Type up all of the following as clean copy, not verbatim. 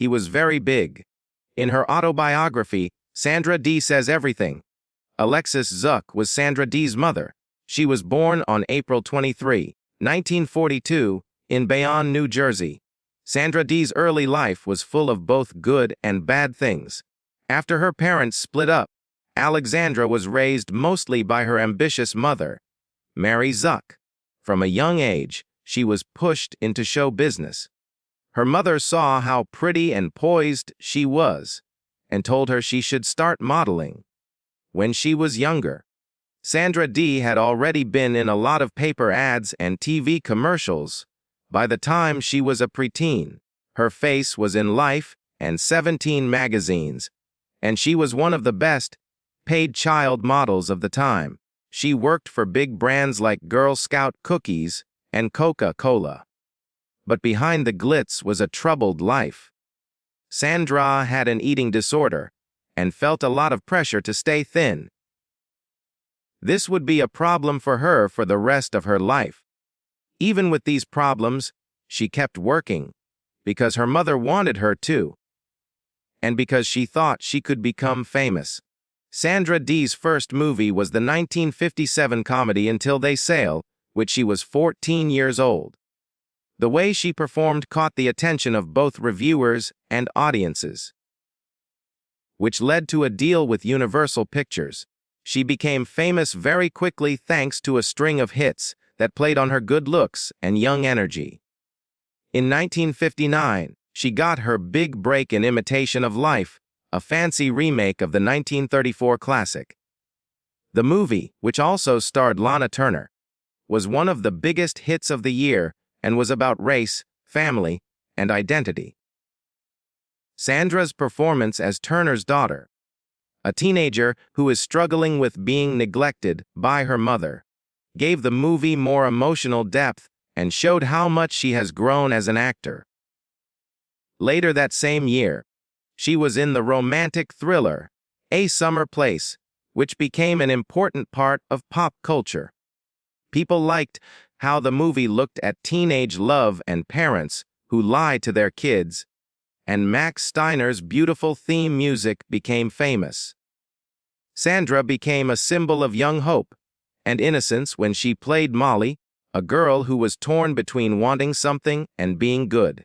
he was very big. In her autobiography, Sandra Dee says everything. Alexis Zuck was Sandra Dee's mother. She was born on April 23, 1942, in Bayonne, New Jersey. Sandra Dee's early life was full of both good and bad things. After her parents split up, Alexandra was raised mostly by her ambitious mother, Mary Zuck. From a young age, she was pushed into show business. Her mother saw how pretty and poised she was and told her she should start modeling. When she was younger, Sandra Dee had already been in a lot of paper ads and TV commercials. By the time she was a preteen, her face was in Life and 17 magazines, and she was one of the best paid child models of the time. She worked for big brands like Girl Scout cookies and Coca-Cola. But behind the glitz was a troubled life. Sandra had an eating disorder and felt a lot of pressure to stay thin. This would be a problem for her for the rest of her life. Even with these problems, she kept working because her mother wanted her to, and because she thought she could become famous. Sandra Dee's first movie was the 1957 comedy Until They Sail, which she was 14 years old. The way she performed caught the attention of both reviewers and audiences, which led to a deal with Universal Pictures. She became famous very quickly thanks to a string of hits that played on her good looks and young energy. In 1959, she got her big break in Imitation of Life, a fancy remake of the 1934 classic. The movie, which also starred Lana Turner, was one of the biggest hits of the year and was about race, family, and identity. Sandra's performance as Turner's daughter, a teenager who is struggling with being neglected by her mother, gave the movie more emotional depth and showed how much she has grown as an actor. Later that same year, she was in the romantic thriller, A Summer Place, which became an important part of pop culture. People liked how the movie looked at teenage love and parents who lie to their kids, and Max Steiner's beautiful theme music became famous. Sandra became a symbol of young hope and innocence when she played Molly, a girl who was torn between wanting something and being good.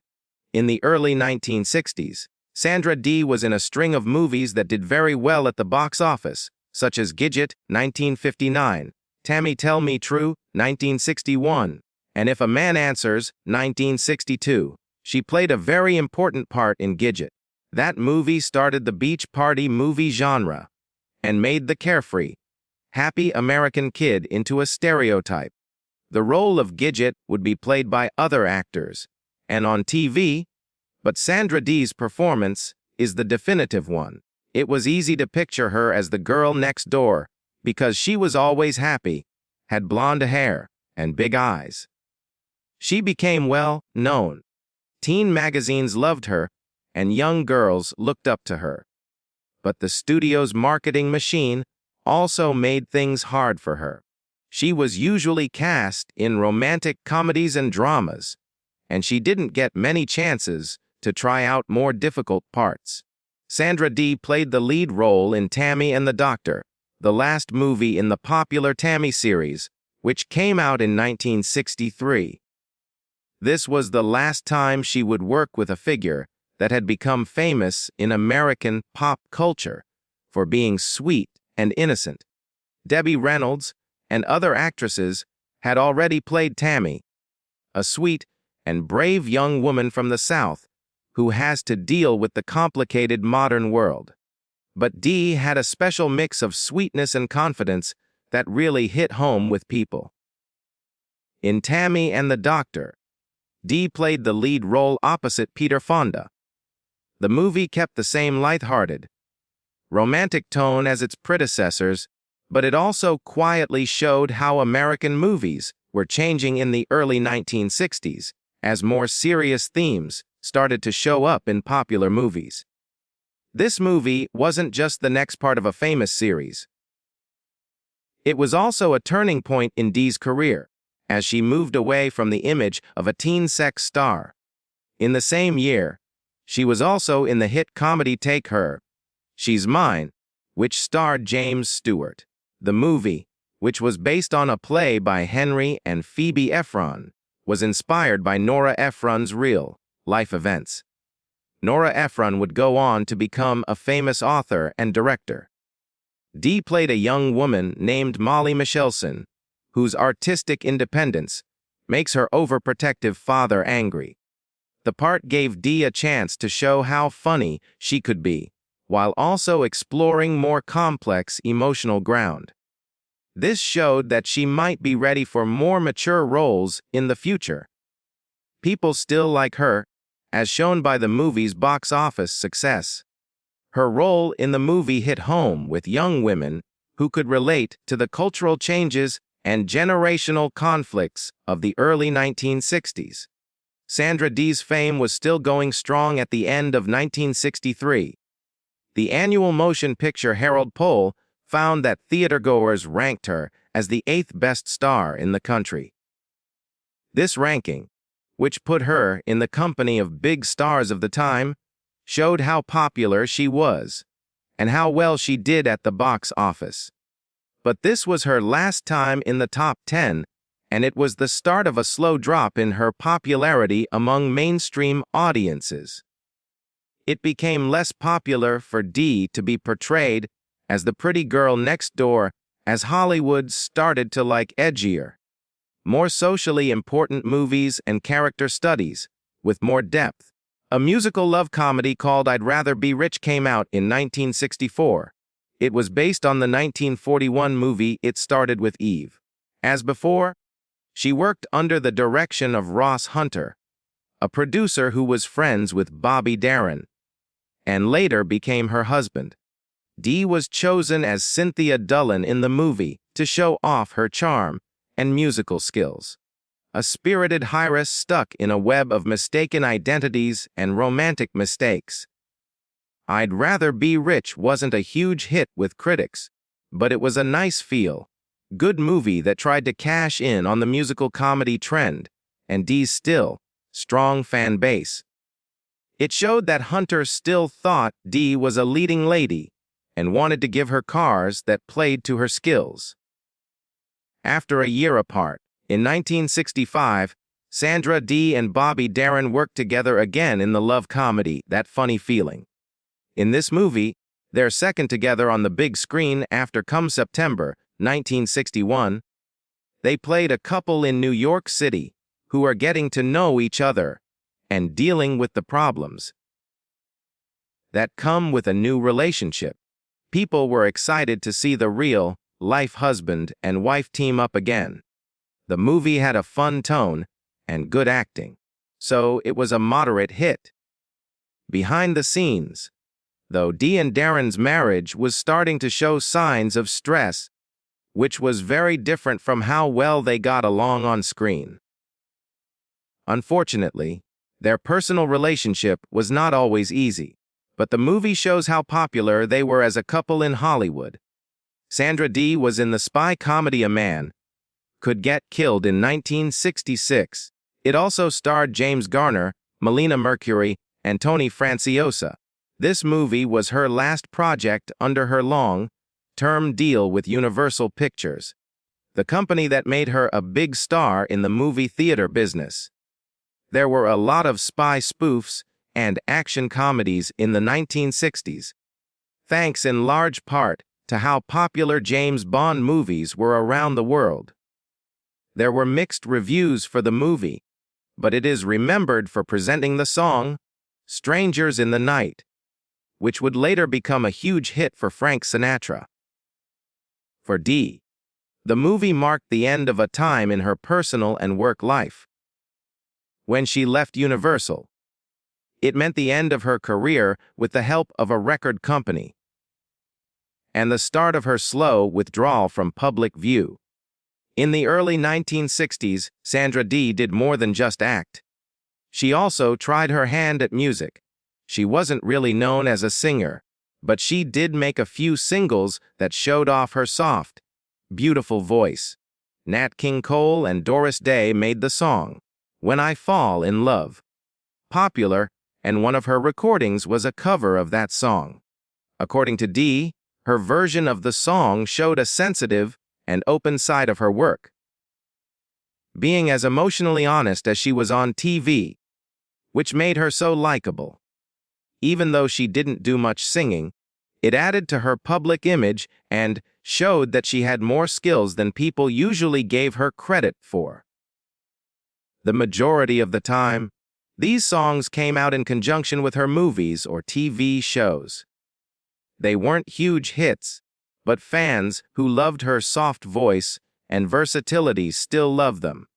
In the early 1960s, Sandra Dee was in a string of movies that did very well at the box office, such as Gidget, 1959, Tammy Tell Me True, 1961, and If a Man Answers, 1962. She played a very important part in Gidget. That movie started the beach party movie genre and made the carefree, happy American kid into a stereotype. The role of Gidget would be played by other actors and on TV, but Sandra Dee's performance is the definitive one. It was easy to picture her as the girl next door because she was always happy, had blonde hair, and big eyes. She became well known. Teen magazines loved her, and young girls looked up to her. But the studio's marketing machine also made things hard for her. She was usually cast in romantic comedies and dramas, and she didn't get many chances to try out more difficult parts. Sandra Dee played the lead role in Tammy and the Doctor, the last movie in the popular Tammy series, which came out in 1963. This was the last time she would work with a figure that had become famous in American pop culture for being sweet and innocent. Debbie Reynolds and other actresses had already played Tammy, a sweet and brave young woman from the South who has to deal with the complicated modern world. But Dee had a special mix of sweetness and confidence that really hit home with people. In Tammy and the Doctor, Dee played the lead role opposite Peter Fonda. The movie kept the same lighthearted, romantic tone as its predecessors, but it also quietly showed how American movies were changing in the early 1960s as more serious themes started to show up in popular movies. This movie wasn't just the next part of a famous series. It was also a turning point in Dee's career, as she moved away from the image of a teen sex star. In the same year, She was also in the hit comedy Take Her, She's Mine, which starred James Stewart. The movie, which was based on a play by Henry and Phoebe Ephron, was inspired by Nora Ephron's real-life events. Nora Ephron would go on to become a famous author and director. Dee played a young woman named Molly Michelson, whose artistic independence makes her overprotective father angry. The part gave Dee a chance to show how funny she could be, while also exploring more complex emotional ground. This showed that she might be ready for more mature roles in the future. People still like her, as shown by the movie's box office success. Her role in the movie hit home with young women who could relate to the cultural changes and generational conflicts of the early 1960s. Sandra Dee's fame was still going strong at the end of 1963. The annual motion picture Herald poll found that theatergoers ranked her as the 8th best star in the country. This ranking, which put her in the company of big stars of the time, showed how popular she was and how well she did at the box office. But this was her last time in the top 10, and it was the start of a slow drop in her popularity among mainstream audiences. It became less popular for Dee to be portrayed as the pretty girl next door as Hollywood started to like edgier, more socially important movies and character studies with more depth. A musical love comedy called I'd Rather Be Rich came out in 1964. It was based on the 1941 movie It Started with Eve. As before, she worked under the direction of Ross Hunter, a producer who was friends with Bobby Darin, and later became her husband. Dee was chosen as Cynthia Dullan in the movie to show off her charm and musical skills. A spirited heiress stuck in a web of mistaken identities and romantic mistakes. I'd Rather Be Rich wasn't a huge hit with critics, but it was a nice feel-good movie that tried to cash in on the musical comedy trend and Dee's still strong fan base. It showed that Hunter still thought Dee was a leading lady and wanted to give her cars that played to her skills. After a year apart, in 1965, Sandra Dee and Bobby Darin worked together again in the love comedy That Funny Feeling. In this movie, they're second together on the big screen after Come September 1961. They played a couple in New York City who are getting to know each other and dealing with the problems that come with a new relationship. People were excited to see the real-life husband and wife team up again. The movie had a fun tone and good acting, so it was a moderate hit. Behind the scenes, though, Dee and Darin's marriage was starting to show signs of stress, which was very different from how well they got along on screen. Unfortunately, their personal relationship was not always easy, but the movie shows how popular they were as a couple in Hollywood. Sandra Dee was in the spy comedy A Man Could Get Killed in 1966. It also starred James Garner, Melina Mercury, and Tony Franciosa. This movie was her last project under her long-term deal with Universal Pictures, the company that made her a big star in the movie theater business. There were a lot of spy spoofs and action comedies in the 1960s, thanks in large part to how popular James Bond movies were around the world. There were mixed reviews for the movie, but it is remembered for presenting the song Strangers in the Night, which would later become a huge hit for Frank Sinatra. For Dee, the movie marked the end of a time in her personal and work life. When she left Universal, it meant the end of her career with the help of a record company, and the start of her slow withdrawal from public view. In the early 1960s, Sandra Dee did more than just act. She also tried her hand at music. She wasn't really known as a singer, but she did make a few singles that showed off her soft, beautiful voice. Nat King Cole and Doris Day made the song When I Fall in Love popular and one of her recordings was a cover of that song. According to Dee, her version of the song showed a sensitive and open side of her work, being as emotionally honest as she was on TV, which made her so likable. Even though she didn't do much singing, it added to her public image and showed that she had more skills than people usually gave her credit for. The majority of the time, these songs came out in conjunction with her movies or TV shows. They weren't huge hits, but fans who loved her soft voice and versatility still love them.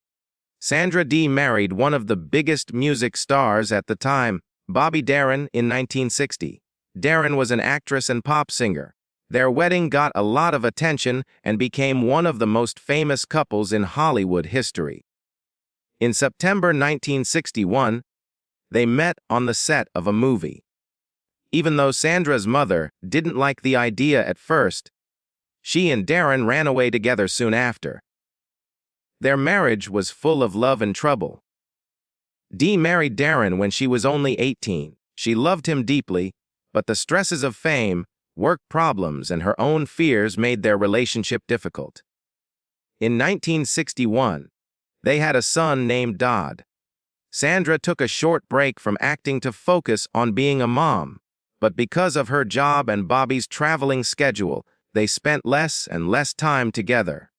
Sandra Dee married one of the biggest music stars at the time, Bobby Darin, in 1960. Darin was an actress and pop singer. Their wedding got a lot of attention and became one of the most famous couples in Hollywood history. In September 1961, they met on the set of a movie. Even though Sandra's mother didn't like the idea at first, she and Darin ran away together soon after. Their marriage was full of love and trouble. Dee married Darin when she was only 18. She loved him deeply, but the stresses of fame, work problems, and her own fears made their relationship difficult. In 1961, they had a son named Dodd. Sandra took a short break from acting to focus on being a mom, but because of her job and Bobby's traveling schedule, they spent less and less time together.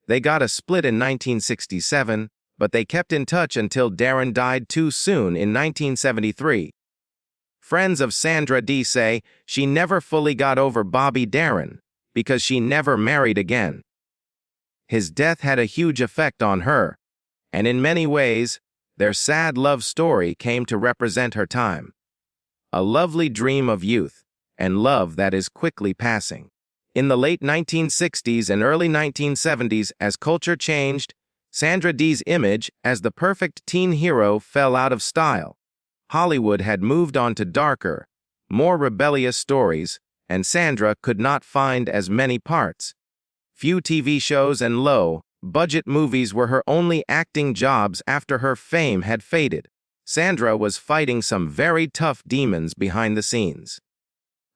They got a split in 1967, but they kept in touch until Darin died too soon in 1973. Friends of Sandra Dee say she never fully got over Bobby Darin because she never married again. His death had a huge effect on her, and in many ways, their sad love story came to represent her time. A lovely dream of youth and love that is quickly passing. In the late 1960s and early 1970s, as culture changed, Sandra Dee's image as the perfect teen hero fell out of style. Hollywood had moved on to darker, more rebellious stories, and Sandra could not find as many parts. Few TV shows and low-budget movies were her only acting jobs after her fame had faded. Sandra was fighting some very tough demons behind the scenes.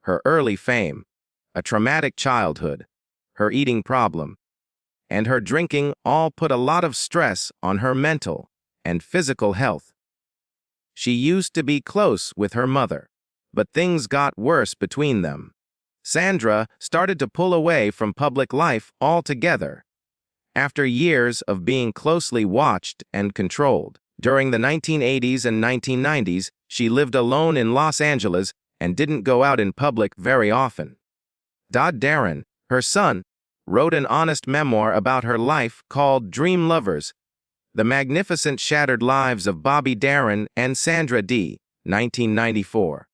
Her early fame, a traumatic childhood, her eating problem, and her drinking all put a lot of stress on her mental and physical health. She used to be close with her mother, but things got worse between them. Sandra started to pull away from public life altogether. After years of being closely watched and controlled, during the 1980s and 1990s, she lived alone in Los Angeles and didn't go out in public very often. Dodd Darin, her son, wrote an honest memoir about her life called Dream Lovers, The Magnificent Shattered Lives of Bobby Darin and Sandra Dee, 1994.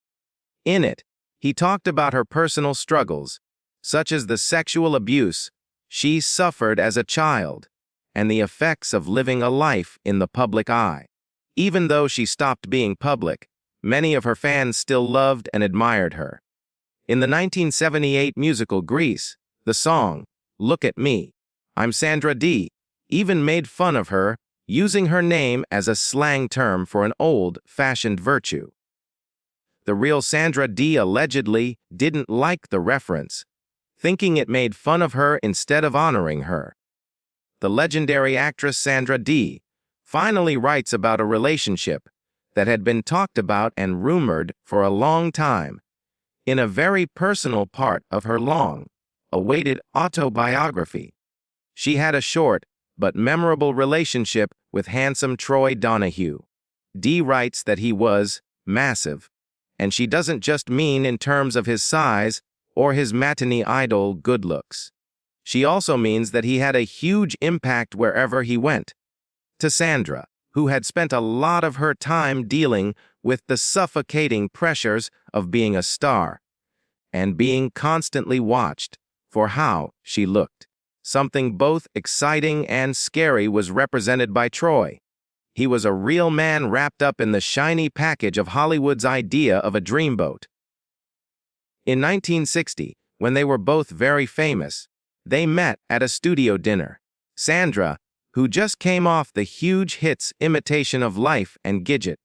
In it, he talked about her personal struggles, such as the sexual abuse she suffered as a child and the effects of living a life in the public eye. Even though she stopped being public, many of her fans still loved and admired her. In the 1978 musical Grease, the song, Look at Me, I'm Sandra Dee, even made fun of her, using her name as a slang term for an old-fashioned virtue. The real Sandra Dee allegedly didn't like the reference, thinking it made fun of her instead of honoring her. The legendary actress Sandra Dee finally writes about a relationship that had been talked about and rumored for a long time in a very personal part of her long-awaited autobiography. She had a short but memorable relationship with handsome Troy Donahue. Dee writes that he was massive, and she doesn't just mean in terms of his size or his matinee idol good looks. She also means that he had a huge impact wherever he went. To Sandra, who had spent a lot of her time dealing with the suffocating pressures of being a star and being constantly watched for how she looked. Something both exciting and scary was represented by Troy. He was a real man wrapped up in the shiny package of Hollywood's idea of a dreamboat. In 1960, when they were both very famous, they met at a studio dinner. Sandra, who just came off the huge hits Imitation of Life and Gidget,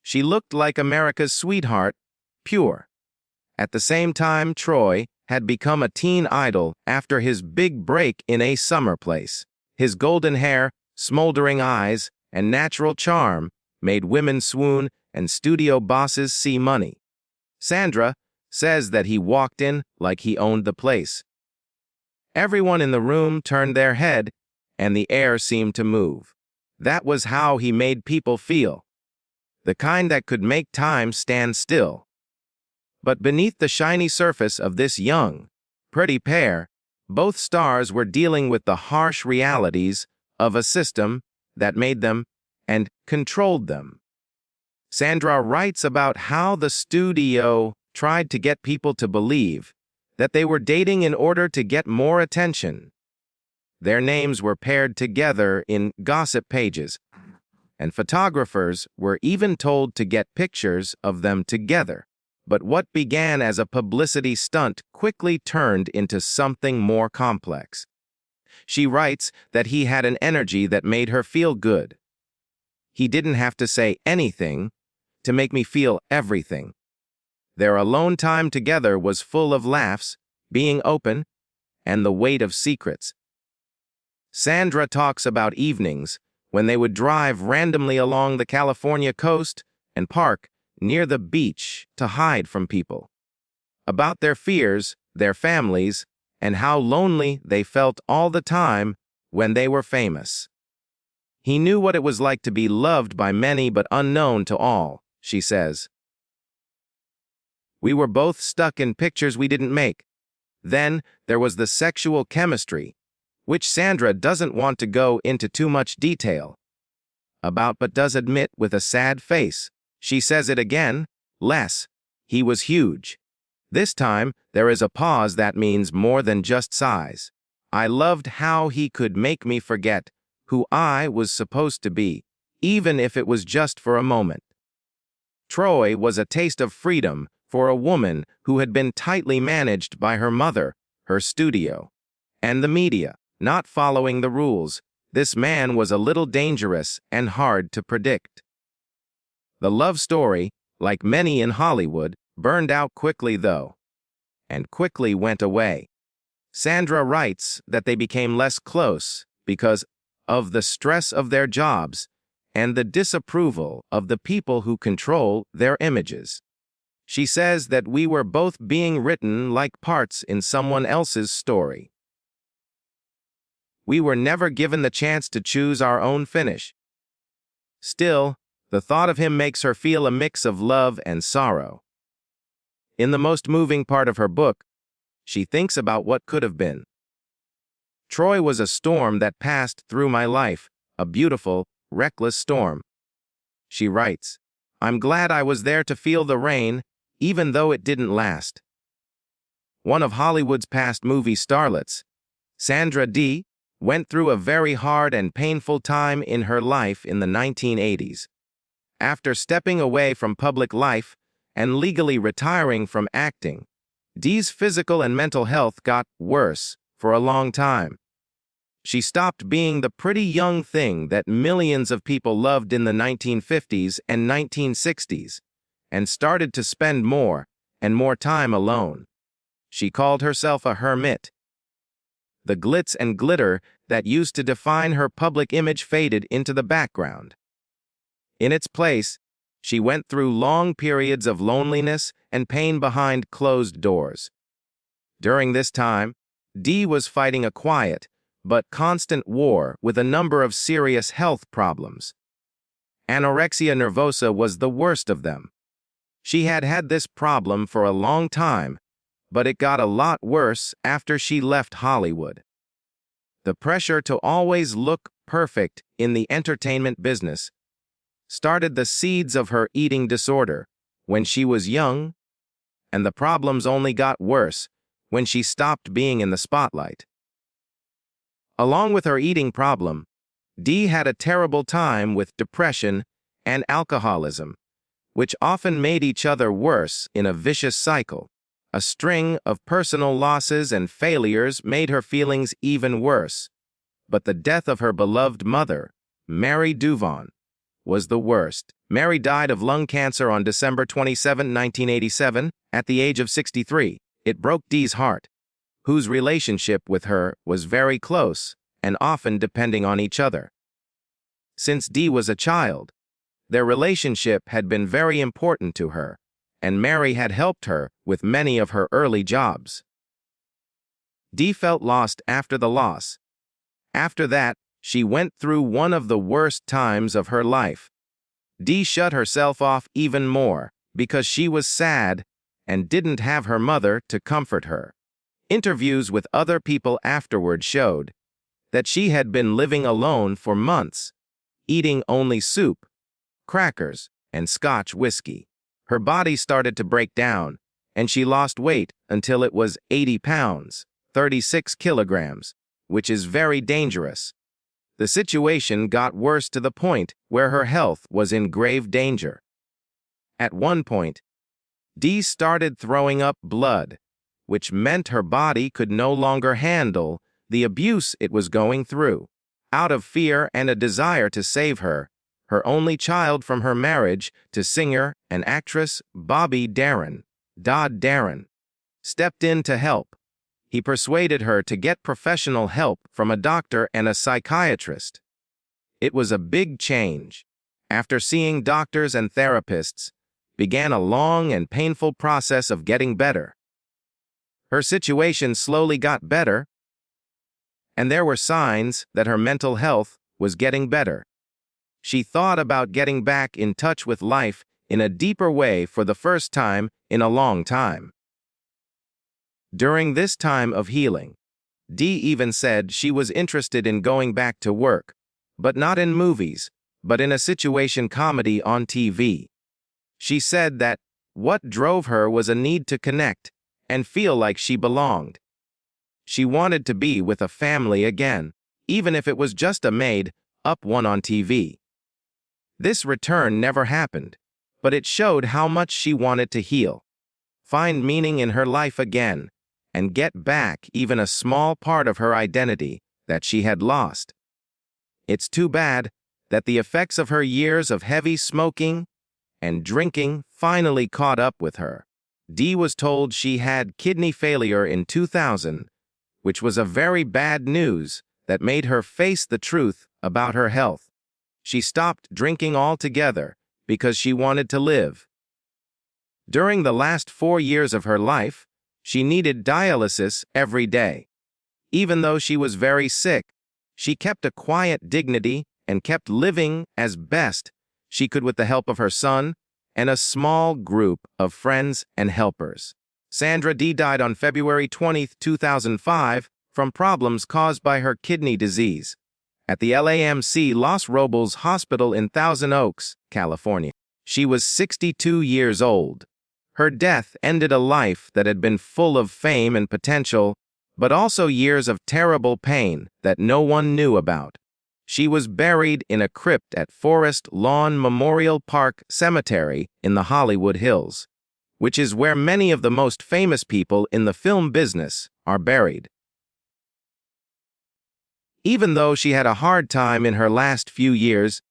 She looked like America's sweetheart, pure. At the same time, Troy had become a teen idol after his big break in A Summer Place. His golden hair, smoldering eyes, and natural charm made women swoon and studio bosses see money. Sandra says that he walked in like he owned the place. Everyone in the room turned their head, and the air seemed to move. That was how he made people feel. The kind that could make time stand still. But beneath the shiny surface of this young, pretty pair, both stars were dealing with the harsh realities of a system that made them and controlled them. Sandra writes about how the studio tried to get people to believe that they were dating in order to get more attention. Their names were paired together in gossip pages, and photographers were even told to get pictures of them together. But what began as a publicity stunt quickly turned into something more complex. She writes that he had an energy that made her feel good. He didn't have to say anything to make me feel everything. Their alone time together was full of laughs, being open, and the weight of secrets. Sandra talks about evenings when they would drive randomly along the California coast and park near the beach to hide from people. About their fears, their families, and how lonely they felt all the time when they were famous. He knew what it was like to be loved by many but unknown to all, she says. We were both stuck in pictures we didn't make. Then there was the sexual chemistry, which Sandra doesn't want to go into too much detail about but does admit with a sad face. She says it again, less. He was huge. This time, there is a pause that means more than just size. I loved how he could make me forget who I was supposed to be, even if it was just for a moment. Troy was a taste of freedom for a woman who had been tightly managed by her mother, her studio, and the media. Not following the rules, this man was a little dangerous and hard to predict. The love story, like many in Hollywood, burned out quickly though, and quickly went away. Sandra writes that they became less close because of the stress of their jobs and the disapproval of the people who control their images. She says that we were both being written like parts in someone else's story. We were never given the chance to choose our own finish. Still, the thought of him makes her feel a mix of love and sorrow. In the most moving part of her book, she thinks about what could have been. Troy was a storm that passed through my life, a beautiful, reckless storm. She writes, I'm glad I was there to feel the rain, even though it didn't last. One of Hollywood's past movie starlets, Sandra Dee, went through a very hard and painful time in her life in the 1980s. After stepping away from public life and legally retiring from acting, Dee's physical and mental health got worse for a long time. She stopped being the pretty young thing that millions of people loved in the 1950s and 1960s, and started to spend more and more time alone. She called herself a hermit. The glitz and glitter that used to define her public image faded into the background. In its place, she went through long periods of loneliness and pain behind closed doors. During this time, Dee was fighting a quiet but constant war with a number of serious health problems. Anorexia nervosa was the worst of them. She had had this problem for a long time, but it got a lot worse after she left Hollywood. The pressure to always look perfect in the entertainment business started the seeds of her eating disorder when she was young, and the problems only got worse when she stopped being in the spotlight. Along with her eating problem, Dee had a terrible time with depression and alcoholism, which often made each other worse in a vicious cycle. A string of personal losses and failures made her feelings even worse. But the death of her beloved mother, Mary Duvon, was the worst. Mary died of lung cancer on December 27, 1987, at the age of 63. It broke Dee's heart, whose relationship with her was very close and often depending on each other. Since Dee was a child, their relationship had been very important to her, and Mary had helped her with many of her early jobs. Dee felt lost after the loss. After that, she went through one of the worst times of her life. Dee shut herself off even more because she was sad and didn't have her mother to comfort her. Interviews with other people afterward showed that she had been living alone for months, eating only soup, crackers, and Scotch whiskey. Her body started to break down, and she lost weight until it was 80 pounds, 36 kilograms, which is very dangerous. The situation got worse to the point where her health was in grave danger. At one point, Dee started throwing up blood, which meant her body could no longer handle the abuse it was going through. Out of fear and a desire to save her, her only child from her marriage to singer and actress Bobby Dodd Darin, stepped in to help. He persuaded her to get professional help from a doctor and a psychiatrist. It was a big change. After seeing doctors and therapists, began a long and painful process of getting better. Her situation slowly got better, and there were signs that her mental health was getting better. She thought about getting back in touch with life in a deeper way for the first time in a long time. During this time of healing, Dee even said she was interested in going back to work, but not in movies, but in a situation comedy on TV. She said that what drove her was a need to connect and feel like she belonged. She wanted to be with a family again, even if it was just a made-up one on TV. This return never happened, but it showed how much she wanted to heal, find meaning in her life again, and get back even a small part of her identity that she had lost. It's too bad that the effects of her years of heavy smoking and drinking finally caught up with her. Dee was told she had kidney failure in 2000, which was a very bad news that made her face the truth about her health. She stopped drinking altogether because she wanted to live. During the last 4 years of her life, she needed dialysis every day. Even though she was very sick, she kept a quiet dignity and kept living as best she could with the help of her son and a small group of friends and helpers. Sandra Dee died on February 20, 2005, from problems caused by her kidney disease at the LAMC Los Robles Hospital in Thousand Oaks, California. She was 62 years old. Her death ended a life that had been full of fame and potential, but also years of terrible pain that no one knew about. She was buried in a crypt at Forest Lawn Memorial Park Cemetery in the Hollywood Hills, which is where many of the most famous people in the film business are buried. Even though she had a hard time in her last few years,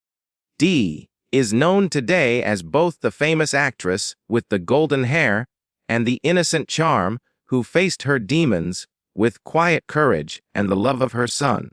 Dee is known today as both the famous actress with the golden hair and the innocent charm who faced her demons with quiet courage and the love of her son.